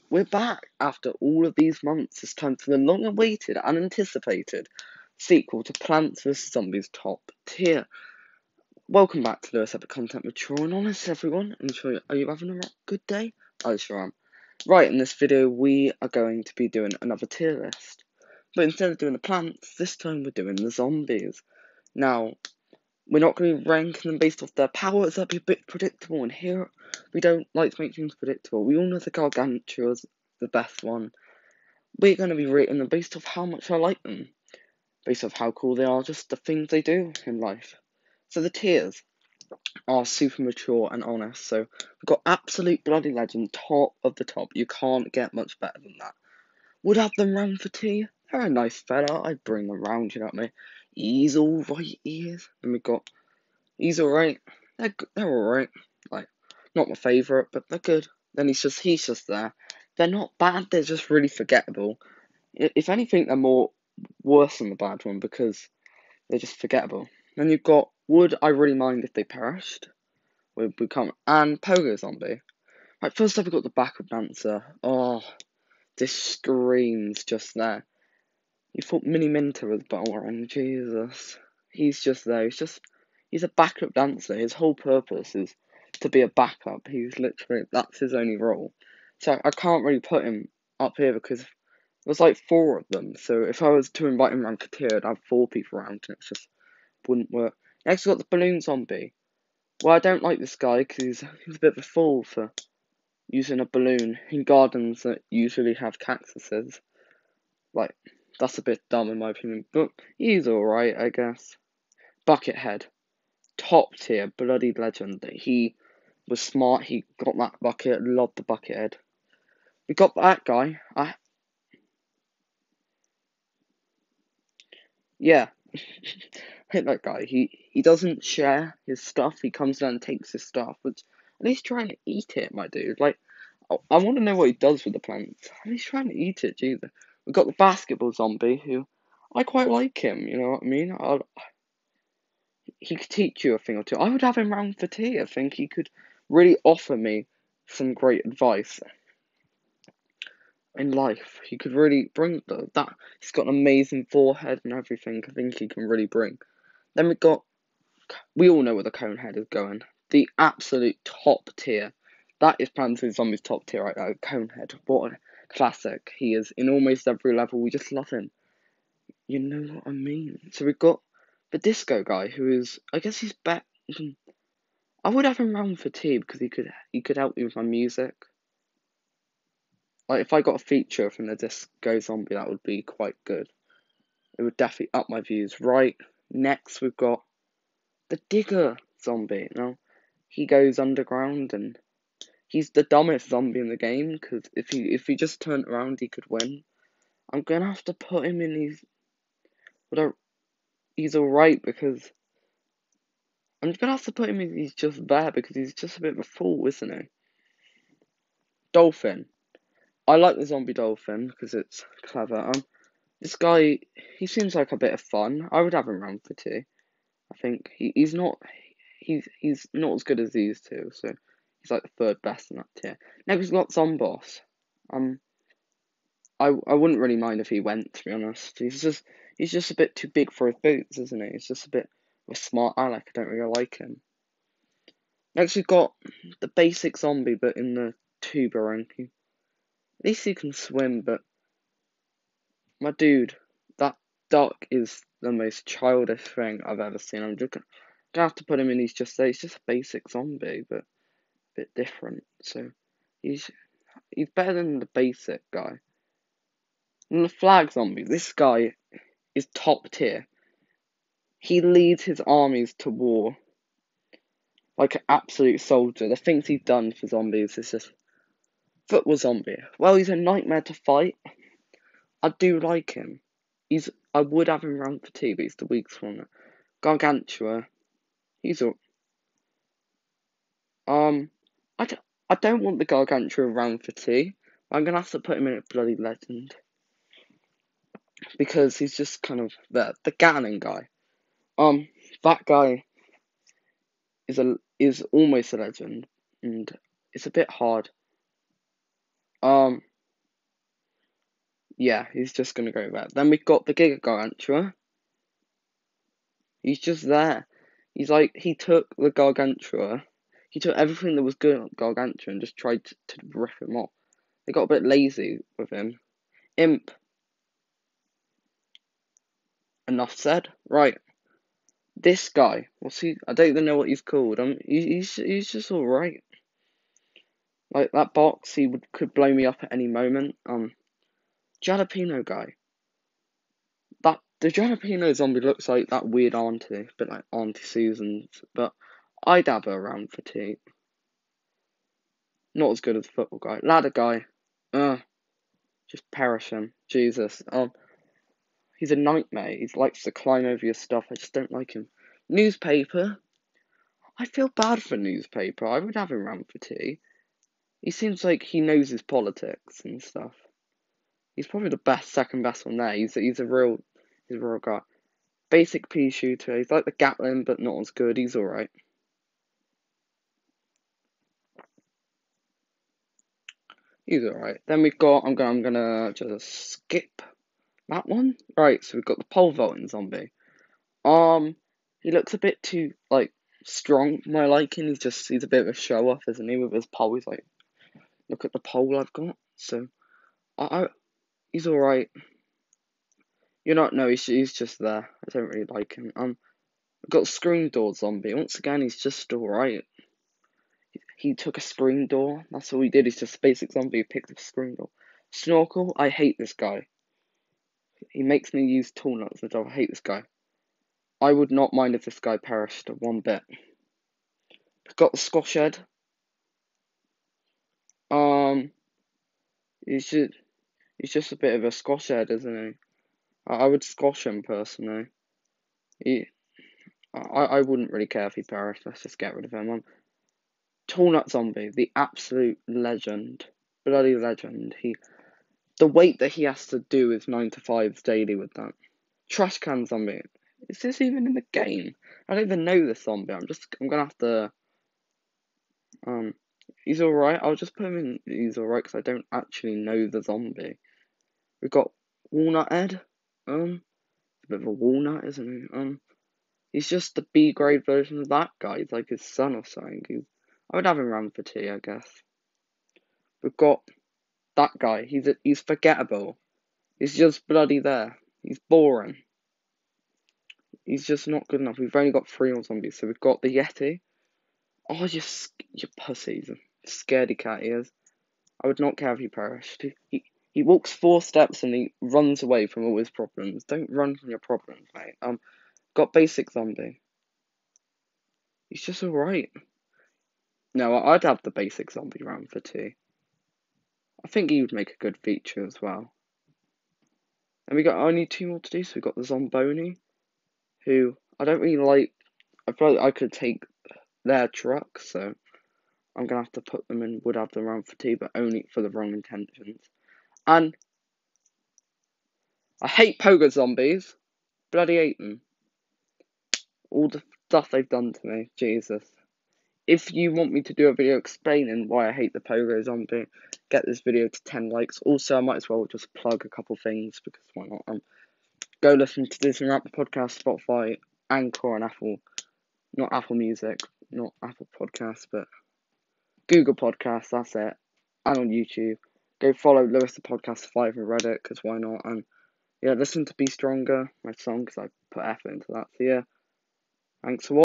We're back after all of these months. It's time for the long-awaited and anticipated sequel to Plants vs Zombies Top Tier. Welcome back to Lewis Epic Content with True and Honest, everyone. I'm sure are you having a good day? I sure am. Right, in this video we are going to be doing another tier list. But instead of doing the plants, this time we're doing the zombies. Now, we're not going to be ranking them based off their powers, that'd be a bit predictable, and here we don't like to make things predictable. We all know the Gargantua's the best one. We're going to be rating them based off how much I like them, based off how cool they are, just the things they do in life. So the tiers are super mature and honest. So we've got Absolute Bloody Legend, top of the top. You can't get much better than that. Would have them round for tea. They're a nice fella. I'd bring them round, you know what I mean? He's alright, he is. And we've got, he's alright. They're alright. Like, not my favourite, but they're good. Then he's just there. They're not bad, they're just really forgettable. If anything, they're more worse than the bad one because they're just forgettable. Then you've got Would I Really Mind If They Perished? We become and Pogo Zombie. Right, first up we've got the backup dancer. Oh, this screams just there. You thought Mini Minter was boring, Jesus. He's just there. He's a backup dancer. His whole purpose is to be a backup. That's his only role. So I can't really put him up here because there's like 4 of them, so if I was to invite him around for tier, I'd have 4 people around, and it just wouldn't work. Next, we've got the balloon zombie. Well, I don't like this guy because he's a bit of a fool for using a balloon in gardens that usually have cactuses. Like, that's a bit dumb in my opinion, but he's alright, I guess. Buckethead. Top tier, bloody legend. He was smart, he got that bucket, loved the Buckethead. We got that guy. Yeah. Hit that guy. He doesn't share his stuff. He comes down and takes his stuff, which at least trying to eat it, my dude. Like, I want to know what he does with the plants. At least trying to eat it, Jesus. We've got the basketball zombie, who I quite like him. You know what I mean? He could teach you a thing or two. I would have him round for tea. I think he could really offer me some great advice in life. He could really bring that. He's got an amazing forehead and everything. I think he can really bring. Then we all know where the Conehead is going. The absolute top tier. That is Plants vs Zombies top tier right now. Conehead. What a classic. He is in almost every level. We just love him. You know what I mean? So we've got the disco guy who is, I guess he's better. I would have him round for tea because he could help me with my music. Like if I got a feature from the disco zombie, that would be quite good. It would definitely up my views. Right, next we've got the digger zombie. Now, he goes underground and he's the dumbest zombie in the game because if he just turned around, he could win. I'm gonna have to put him in these. But he's alright because I'm gonna have to put him in. He's just there because he's just a bit of a fool, isn't he? Dolphin. I like the zombie dolphin because it's clever. This guy, he seems like a bit of fun. I would have him round for tea. I think he's not as good as these two, so he's like the third best in that tier. Next we've got Zomboss. I wouldn't really mind if he went, to be honest. He's just a bit too big for his boots, isn't he? He's just a bit of a smart aleck. I don't really like him. Next we've got the basic zombie, but in the tuber ranking. At least he can swim, but my dude, that duck is the most childish thing I've ever seen. I'm just gonna have to put him in. He's just a basic zombie, but a bit different. So he's better than the basic guy. And the flag zombie, this guy is top tier. He leads his armies to war like an absolute soldier. The things he's done for zombies is just football zombie. Well, he's a nightmare to fight. I do like him. I would have him round for tea, but he's the weakest one. Gargantua. He's a I don't want the Gargantua around for tea. I'm gonna have to put him in a bloody legend because he's just kind of the Ganon guy. That guy is almost a legend, and it's a bit hard. Yeah, he's just gonna go there. Then we've got the Giga Gargantua. He's just there. He's like, he took the Gargantua. He took everything that was good on Gargantua and just tried to rip him off. They got a bit lazy with him. Imp. Enough said. Right. This guy. What's he? I don't even know what he's called. He's just alright. Like that box, could blow me up at any moment. Jalapeno guy. The jalapeno zombie looks like that weird auntie, a bit like Auntie Susan's, but I'd have her around for tea. Not as good as the football guy. Ladder guy. Just perish him. Jesus. He's a nightmare. He likes to climb over your stuff. I just don't like him. Newspaper. I feel bad for Newspaper. I would have him around for tea. He seems like he knows his politics and stuff. He's probably the second best one there. He's a real guy. Basic pea shooter. He's like the Gatling, but not as good. He's alright. He's alright. Then we've got. I'm gonna just skip that one. Right. So we've got the pole vaulting zombie. He looks a bit too strong for my liking. He's a bit of a show off, isn't he? With his pole, he's like, look at the pole I've got. So, he's alright. No, he's just there. I don't really like him. I've got screen door zombie. Once again, he's just alright. He took a screen door. That's all he did. He's just a basic zombie who picked up a screen door. Snorkel. I hate this guy. He makes me use tool nuts and stuff. I hate this guy. I would not mind if this guy perished one bit. We've got the squash head. He's just a bit of a squash head, isn't he? I would squash him personally. I wouldn't really care if he perished. Let's just get rid of him. Tool nut zombie, the absolute legend, bloody legend. The weight that he has to do is 9 to 5s daily with that. Trash can zombie. Is this even in the game? I don't even know this zombie. I'm gonna have to. He's alright. I'll just put him in. He's alright because I don't actually know the zombie. We've got Walnut Ed. A bit of a walnut, isn't he? He's just the B grade version of that guy. He's like his son or something. I would have him around for tea, I guess. We've got that guy. He's forgettable. He's just bloody there. He's boring. He's just not good enough. We've only got 3 more zombies, so we've got the Yeti. Oh, you pussies. Scaredy cat he is. I would not care if he perished. He walks 4 steps and he runs away from all his problems. Don't run from your problems, mate. Got basic zombie. He's just alright. No, I'd have the basic zombie round for tea. I think he would make a good feature as well. And we got only 2 more to do, so we got the Zomboni, who I don't really like. I feel like I could take their truck, so I'm gonna have to put them in, would have them around for tea, but only for the wrong intentions. And I hate pogo zombies. Bloody hate them. All the stuff they've done to me, Jesus. If you want me to do a video explaining why I hate the pogo zombie, get this video to 10 likes. Also, I might as well just plug a couple things, because why not? Go listen to Disney Rap Podcast, Spotify, Anchor, and Apple. Not Apple Music, not Apple Podcasts, but Google Podcasts, that's it. And on YouTube. Go follow Lewis the Podcast 5 on Reddit, because why not? And yeah, listen to Be Stronger, my song, because I put effort into that. So yeah, thanks for watching.